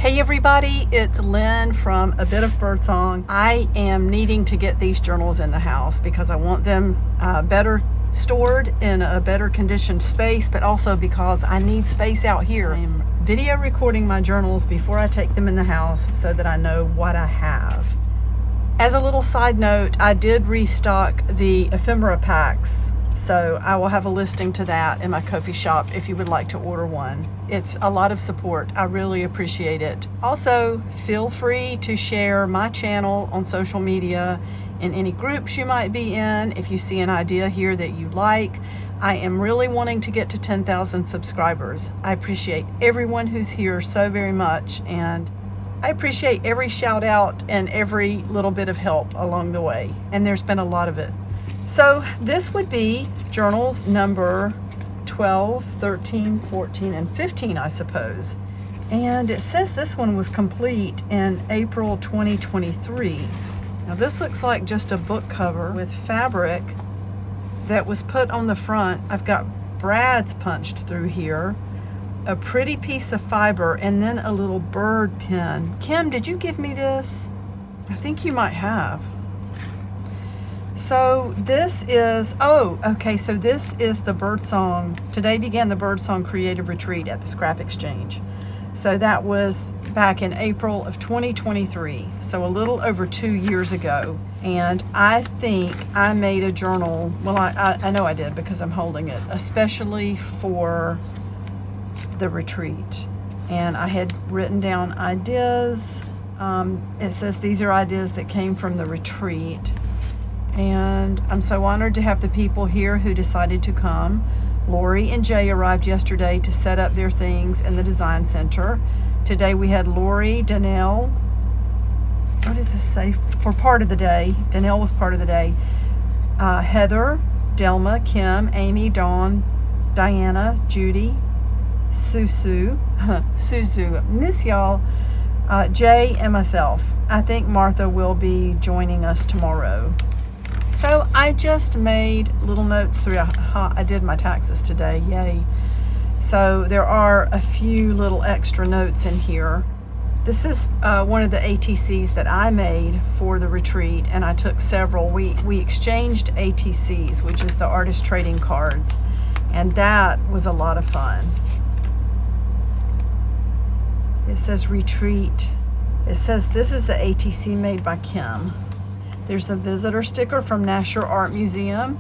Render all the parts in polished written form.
Hey everybody, it's Lynn from A Bit of Birdsong. I am needing to get these journals in the house because I want them better stored in a better conditioned space, but also because I need space out here. I'm video recording my journals before I take them in the house so that I know what I have. As a little side note, I did restock the ephemera packs, so I will have a listing to that in my Ko-fi shop if you would like to order one. It's a lot of support. I really appreciate it. Also, feel free to share my channel on social media in any groups you might be in. If you see an idea here that you like, I am really wanting to get to 10,000 subscribers. I appreciate everyone who's here so very much, and I appreciate every shout out and every little bit of help along the way, and there's been a lot of it. So this would be journals number 12, 13, 14, and 15, I suppose. And it says this one was complete in April 2023. Now this looks like just a book cover with fabric that was put on the front. I've got brads punched through here, a pretty piece of fiber, and then a little bird pin. Kim, did you give me this? I think you might have. So this is, so this is the Birdsong. Today began the Birdsong Creative Retreat at the Scrap Exchange. So that was back in April of 2023, so a little over 2 years ago. And I think I made a journal, well, I know I did because I'm holding it, especially for the retreat. And I had written down ideas. It says these are ideas that came from the retreat. And I'm so honored to have the people here who decided to come. Lori and Jay arrived yesterday to set up their things in the design center. Today we had Lori, Danelle, what does this say? For part of the day. Danelle was part of the day. Heather, Delma, Kim, Amy, Dawn, Diana, Judy, Susu, miss y'all, Jay, and myself. I think Martha will be joining us tomorrow. So I just made little notes through. I did my taxes today, yay. So there are a few little extra notes in here. This is one of the ATCs that I made for the retreat, and I took several. We exchanged ATCs, which is the artist trading cards, and that was a lot of fun. It says retreat. It says this is the ATC made by Kim. There's the visitor sticker from Nasher Art Museum.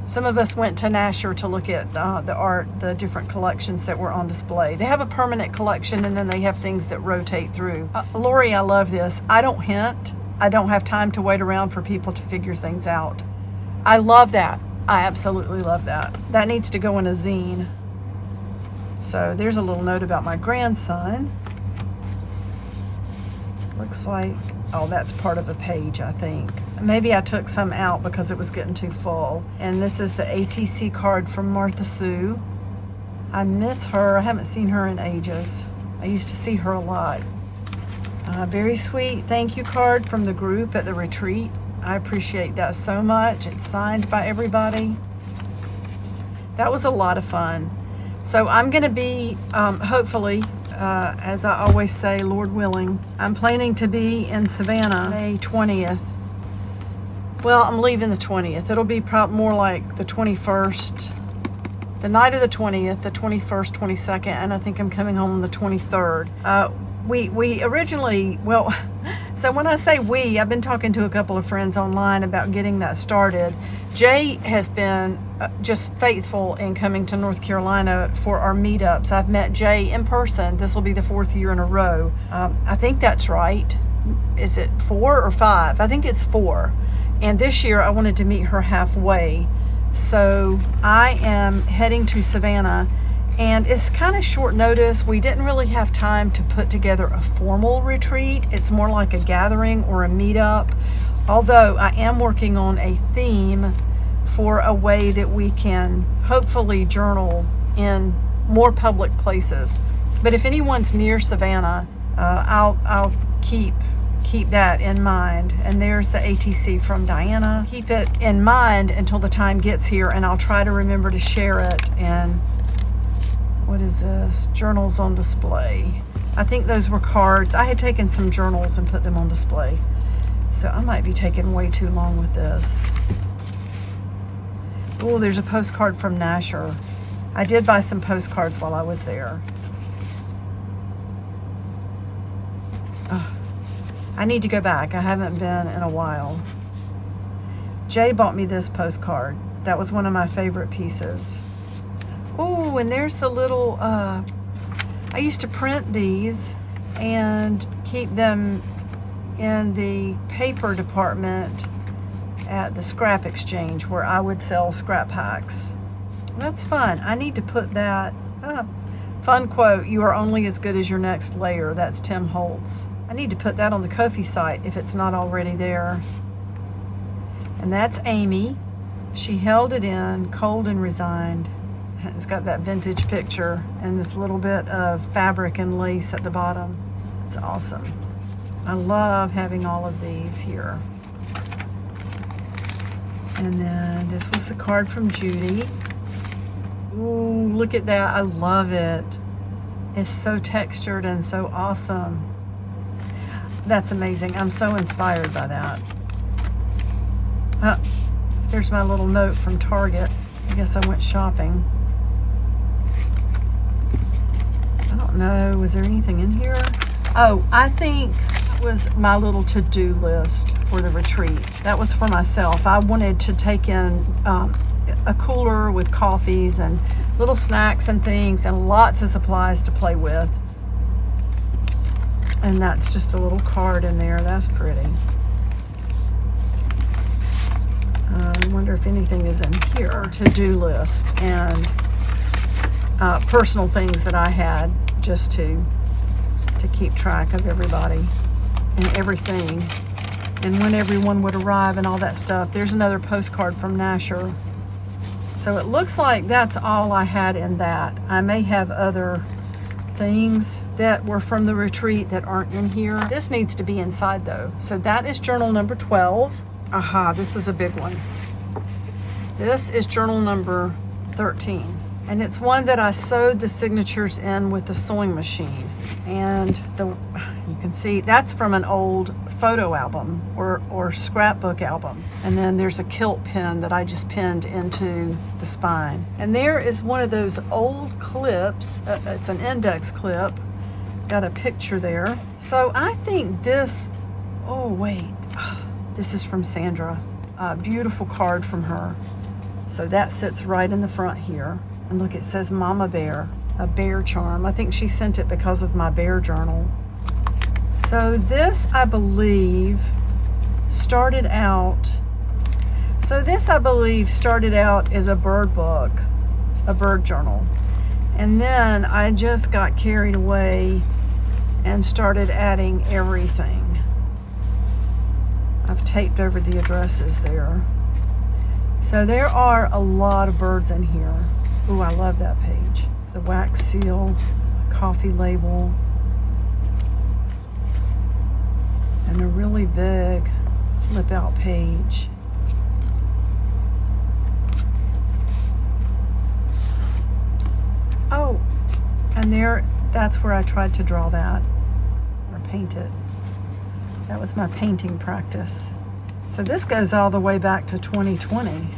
Some of us went to Nasher to look at the art, the different collections that were on display. They have a permanent collection, and then they have things that rotate through. Lori, I love this. I don't hint. I don't have time to wait around for people to figure things out. I love that. I absolutely love that. That needs to go in a zine. So there's a little note about my grandson. Looks like, oh, that's part of a page, I think. Maybe I took some out because it was getting too full. And this is the ATC card from Martha Sue. I miss her. I haven't seen her in ages. I used to see her a lot. Very sweet thank you card from the group at the retreat. I appreciate that so much. It's signed by everybody. That was a lot of fun. So I'm going to be, hopefully, as I always say, Lord willing, I'm planning to be in Savannah May 20th. Well, I'm leaving the 20th. It'll be more like the 21st, the night of the 20th, the 21st, 22nd, and I think I'm coming home on the 23rd. We originally, well, so when I say we, I've been talking to a couple of friends online about getting that started. Jay has been just faithful in coming to North Carolina for our meetups. I've met Jay in person. This will be the 4th year in a row. I think that's right. Is it 4 or 5? I think it's 4. And this year I wanted to meet her halfway. So I am heading to Savannah, and it's kind of short notice. We didn't really have time to put together a formal retreat. It's more like a gathering or a meetup. Although I am working on a theme for a way that we can hopefully journal in more public places. But if anyone's near Savannah, I'll keep that in mind. And there's the ATC from Diana. Keep it in mind until the time gets here, and I'll try to remember to share it. And what is this? Journals on display. I think those were cards. I had taken some journals and put them on display. So I might be taking way too long with this. Oh, there's a postcard from Nasher. I did buy some postcards while I was there. Oh, I need to go back. I haven't been in a while. Jay bought me this postcard. That was one of my favorite pieces. Oh, and there's the little, I used to print these and keep them in the paper department at the scrap exchange where I would sell scrap packs. That's fun. I need to put that, fun quote, "You are only as good as your next layer." That's Tim Holtz. I need to put that on the Ko-fi site if it's not already there. And that's Amy. She held it in, cold and resigned. It's got that vintage picture and this little bit of fabric and lace at the bottom. It's awesome. I love having all of these here. And then this was the card from Judy. Ooh, look at that. I love it. It's so textured and so awesome. That's amazing. I'm so inspired by that. There's my little note from Target. I guess I went shopping. I don't know. Was there anything in here? Oh, I think it was my little to-do list for the retreat. That was for myself. I wanted to take in a cooler with coffees and little snacks and things and lots of supplies to play with. And that's just a little card in there. That's pretty. I wonder if anything is in here. To-do list and personal things that I had just to keep track of everybody and everything and when everyone would arrive and all that stuff. There's another postcard from Nasher. So it looks like that's all I had in that. I may have other things that were from the retreat that aren't in here. This needs to be inside though. So that is journal number 12. Aha, this is a big one. This is journal number 13. And it's one that I sewed the signatures in with the sewing machine. And you can see that's from an old photo album or scrapbook album. And then there's a kilt pin that I just pinned into the spine. And there is one of those old clips. It's an index clip. Got a picture there. So I think this, oh wait, this is from Sandra. A beautiful card from her. So that sits right in the front here. And look, it says Mama Bear, a bear charm. I think she sent it because of my bear journal. So this, I believe, started out as a bird book, a bird journal. And then I just got carried away and started adding everything. I've taped over the addresses there. So there are a lot of birds in here. Ooh, I love that page. It's the wax seal, coffee label, and a really big flip out page. Oh, and there, that's where I tried to draw that or paint it. That was my painting practice. So this goes all the way back to 2020.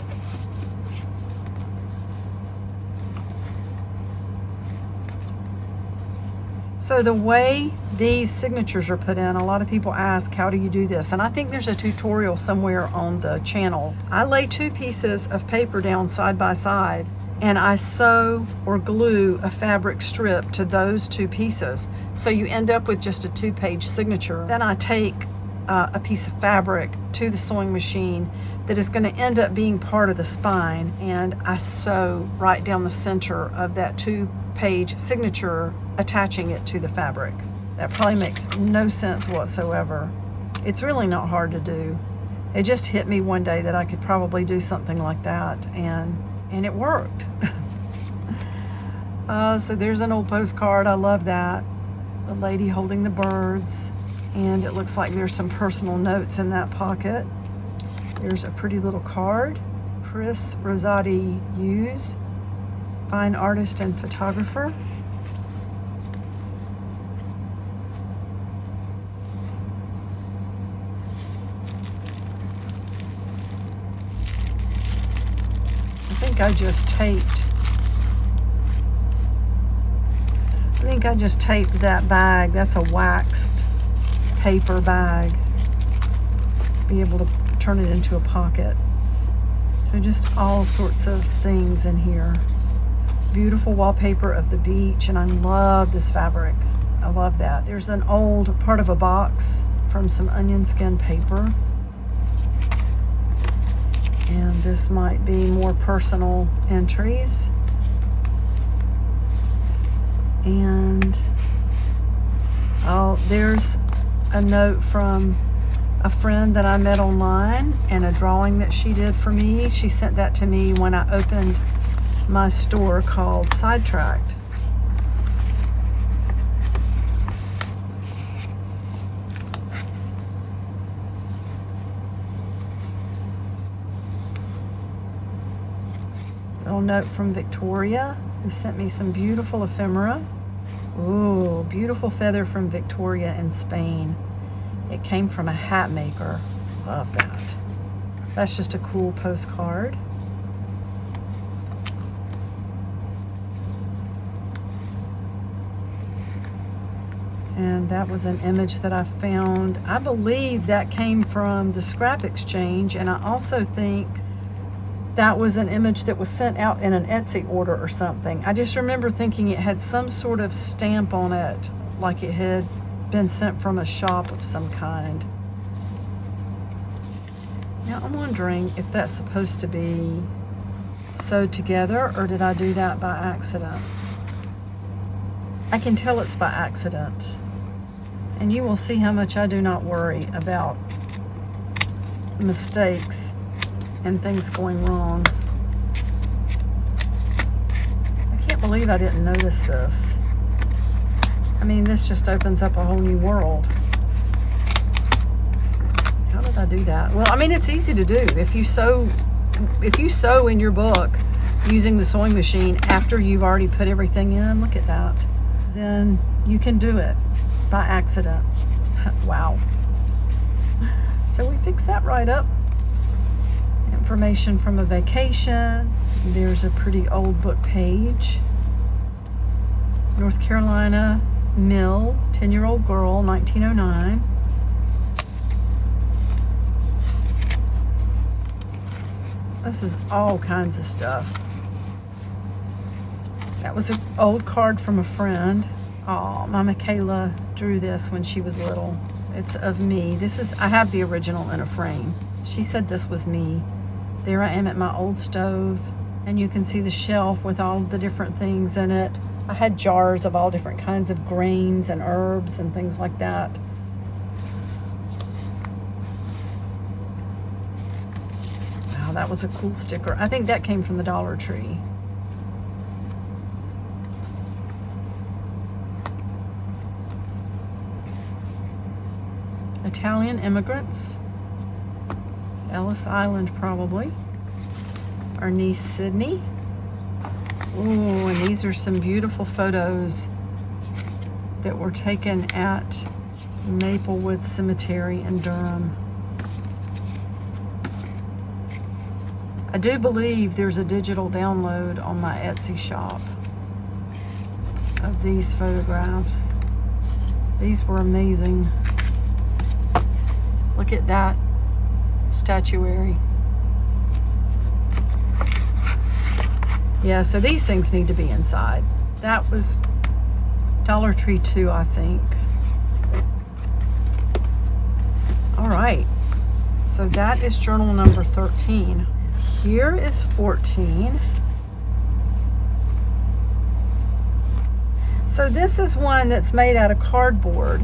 So the way these signatures are put in, a lot of people ask, how do you do this? And I think there's a tutorial somewhere on the channel. I lay two pieces of paper down side by side and I sew or glue a fabric strip to those two pieces. So you end up with just a 2-page signature. Then I take a piece of fabric to the sewing machine that is going to end up being part of the spine, and I sew right down the center of that 2-page signature, attaching it to the fabric. That probably makes no sense whatsoever. It's really not hard to do. It just hit me one day that I could probably do something like that, and it worked. So there's an old postcard. I love that. The lady holding the birds. And it looks like there's some personal notes in that pocket. There's a pretty little card. Chris Rosati Hughes, fine artist and photographer. think I just taped that bag. That's a waxed paper bag. Be able to turn it into a pocket. So just all sorts of things in here. Beautiful wallpaper of the beach, and I love this fabric. I love that. There's an old part of a box from some onion skin paper. And this might be more personal entries. And there's a note from a friend that I met online and a drawing that she did for me. She sent that to me when I opened my store called Sidetracked. Little note from Victoria, who sent me some beautiful ephemera. Ooh, beautiful feather from Victoria in Spain. It came from a hat maker. Love that. That's just a cool postcard. And that was an image that I found. I believe that came from the Scrap Exchange, and I also think that was an image that was sent out in an Etsy order or something. I just remember thinking it had some sort of stamp on it, like it had been sent from a shop of some kind. Now I'm wondering if that's supposed to be sewed together, or did I do that by accident? I can tell it's by accident. And you will see how much I do not worry about mistakes and things going wrong. I can't believe I didn't notice this. I mean, this just opens up a whole new world. How did I do that? Well, I mean, it's easy to do. If you sew in your book using the sewing machine after you've already put everything in, look at that, then you can do it by accident. Wow. So we fixed that right up. Information from a vacation. There's a pretty old book page. North Carolina Mill, 10-year-old girl, 1909. This is all kinds of stuff. That was an old card from a friend. Oh, my Michaela drew this when she was little. It's of me. I have the original in a frame. She said this was me. There I am at my old stove, and you can see the shelf with all the different things in it. I had jars of all different kinds of grains and herbs and things like that. Wow, that was a cool sticker. I think that came from the Dollar Tree. Italian immigrants. Ellis Island, probably. Our niece Sydney. Ooh, and these are some beautiful photos that were taken at Maplewood Cemetery in Durham. I do believe there's a digital download on my Etsy shop of these photographs. These were amazing. Look at that statuary. Yeah, so these things need to be inside. That was Dollar Tree too, I think. All right, so that is journal number 13. Here is 14. So this is one that's made out of cardboard,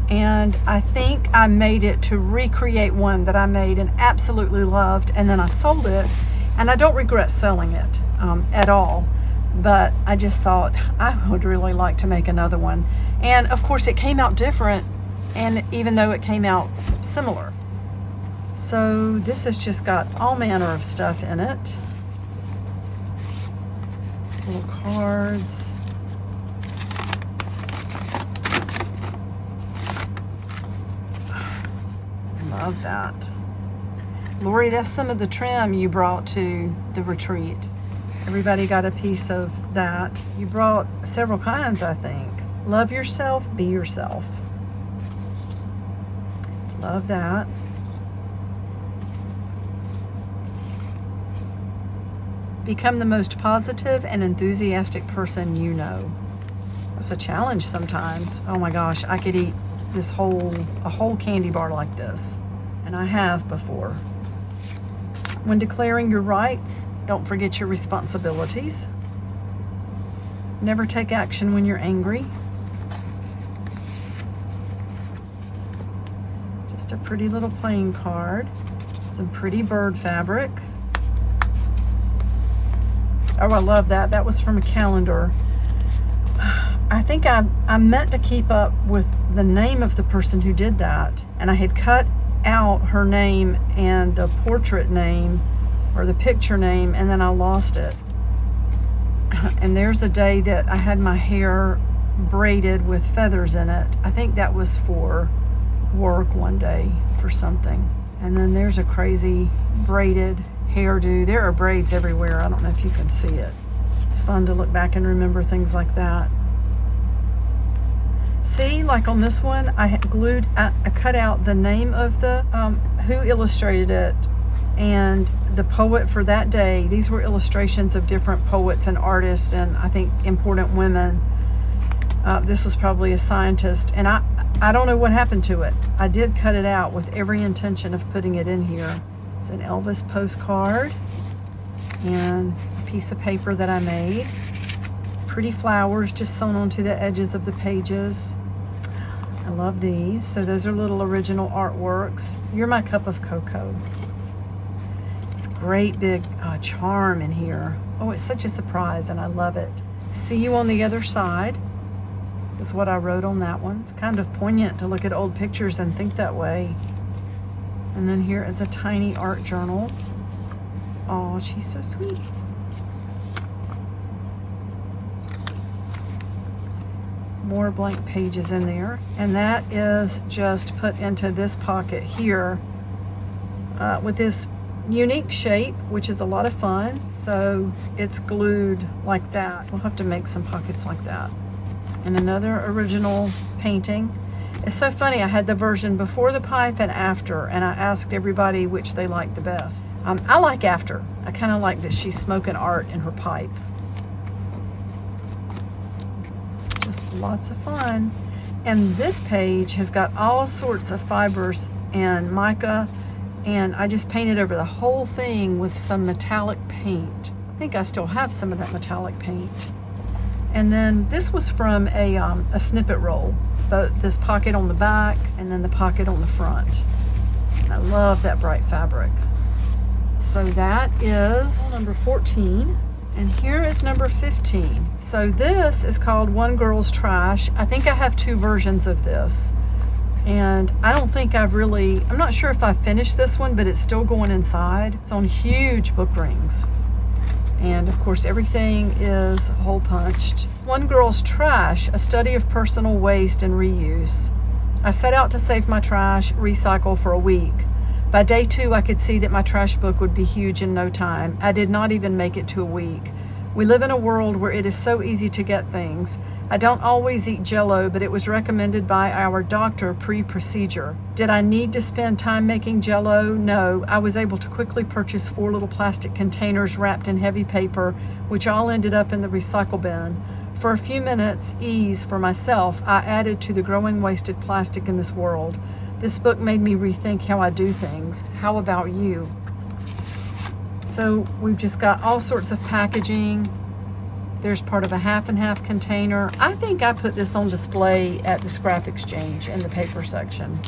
and I think I made it to recreate one that I made and absolutely loved, and then I sold it, and I don't regret selling it at all, but I just thought I would really like to make another one. And of course it came out different, and even though it came out similar. So this has just got all manner of stuff in it. Little cards. Love that. Lori, that's some of the trim you brought to the retreat. Everybody got a piece of that. You brought several kinds, I think. Love yourself, be yourself. Love that. Become the most positive and enthusiastic person you know. That's a challenge sometimes. Oh my gosh, I could eat a whole candy bar like this. And I have before. When declaring your rights, don't forget your responsibilities. Never take action when you're angry. Just a pretty little playing card. Some pretty bird fabric. Oh, I love that. That was from a calendar. I think I meant to keep up with the name of the person who did that. And I had cut out her name and the portrait name or the picture name, and then I lost it. And there's a day that I had my hair braided with feathers in it. I think that was for work one day for something. And then there's a crazy braided hairdo. There are braids everywhere. I don't know if you can see it. It's fun to look back and remember things like that. See, like on this one, I cut out the name of the who illustrated it and the poet for that day. These were illustrations of different poets and artists and I think important women. This was probably a scientist, and I don't know what happened to it. I did cut it out with every intention of putting it in here. It's an Elvis postcard and a piece of paper that I made. Pretty flowers just sewn onto the edges of the pages. I love these. So those are little original artworks. You're my cup of cocoa. It's great big charm in here. Oh, it's such a surprise and I love it. See you on the other side is what I wrote on that one. It's kind of poignant to look at old pictures and think that way. And then here is a tiny art journal. Oh, she's so sweet. More blank pages in there. And that is just put into this pocket here with this unique shape, which is a lot of fun. So it's glued like that. We'll have to make some pockets like that. And another original painting. It's so funny, I had the version before the pipe and after, and I asked everybody which they liked the best. I like after. I kind of like that she's smoking art in her pipe. Just lots of fun. And this page has got all sorts of fibers and mica, and I just painted over the whole thing with some metallic paint. I think I still have some of that metallic paint. And then this was from a snippet roll, but this pocket on the back and then the pocket on the front. I love that bright fabric. So that is number 14. And here is number 15. So this is called One Girl's Trash. I think I have two versions of this. And I don't think I'm not sure if I finished this one, but it's still going inside. It's on huge book rings. And of course, everything is hole punched. One Girl's Trash, a study of personal waste and reuse. I set out to save my trash, recycle for a week. By day 2, I could see that my trash book would be huge in no time. I did not even make it to a week. We live in a world where it is so easy to get things. I don't always eat Jell-O, but it was recommended by our doctor pre-procedure. Did I need to spend time making Jell-O? No. I was able to quickly purchase 4 little plastic containers wrapped in heavy paper, which all ended up in the recycle bin. For a few minutes' ease for myself, I added to the growing wasted plastic in this world. This book made me rethink how I do things. How about you? So we've just got all sorts of packaging. There's part of a half and half container. I think I put this on display at the scrap exchange in the paper section.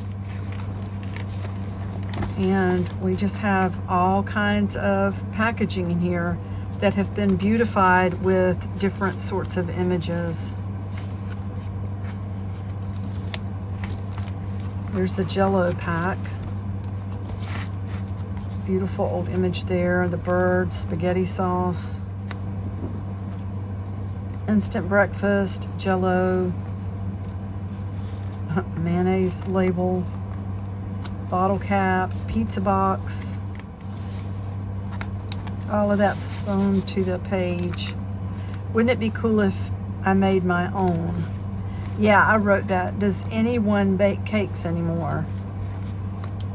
And we just have all kinds of packaging in here that have been beautified with different sorts of images. There's the Jell-O pack. Beautiful old image there. The birds, spaghetti sauce, instant breakfast, Jell-O, mayonnaise label, bottle cap, pizza box. All of that's sewn to the page. Wouldn't it be cool if I made my own? Yeah, I wrote that. Does anyone bake cakes anymore?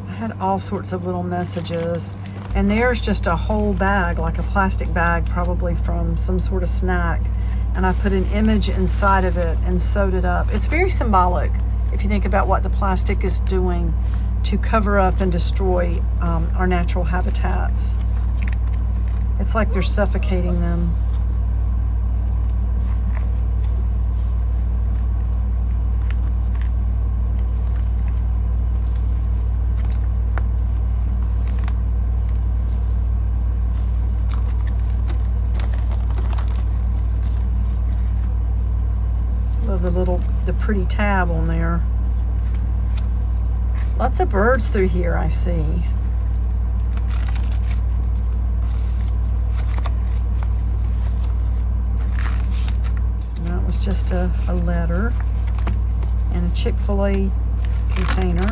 I had all sorts of little messages. And there's just a whole bag, like a plastic bag, probably from some sort of snack. And I put an image inside of it and sewed it up. It's very symbolic if you think about what the plastic is doing to cover up and destroy our natural habitats. It's like they're suffocating them. Love the pretty tab on there. Lots of birds through here, I see. And that was just a letter and a Chick-fil-A container.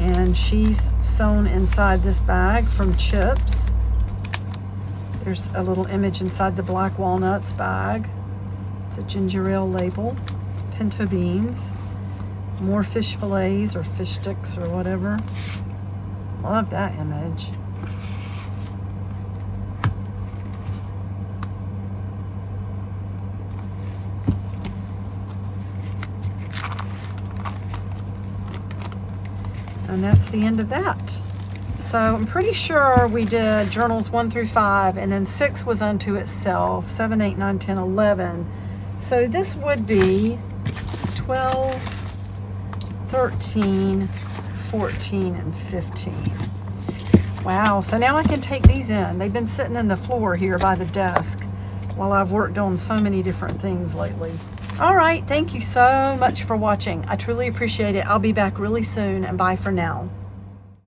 And she's sewn inside this bag from Chips. There's a little image inside the black walnuts bag. It's a ginger ale label. Pinto beans. More fish fillets or fish sticks or whatever. Love that image. And that's the end of that. So I'm pretty sure we did journals 1 through 5, and then 6 was unto itself, 7, 8, 9, 10, 11. So this would be 12, 13, 14, and 15. Wow, so now I can take these in. They've been sitting in the floor here by the desk while I've worked on so many different things lately. All right, thank you so much for watching. I truly appreciate it. I'll be back really soon, and bye for now.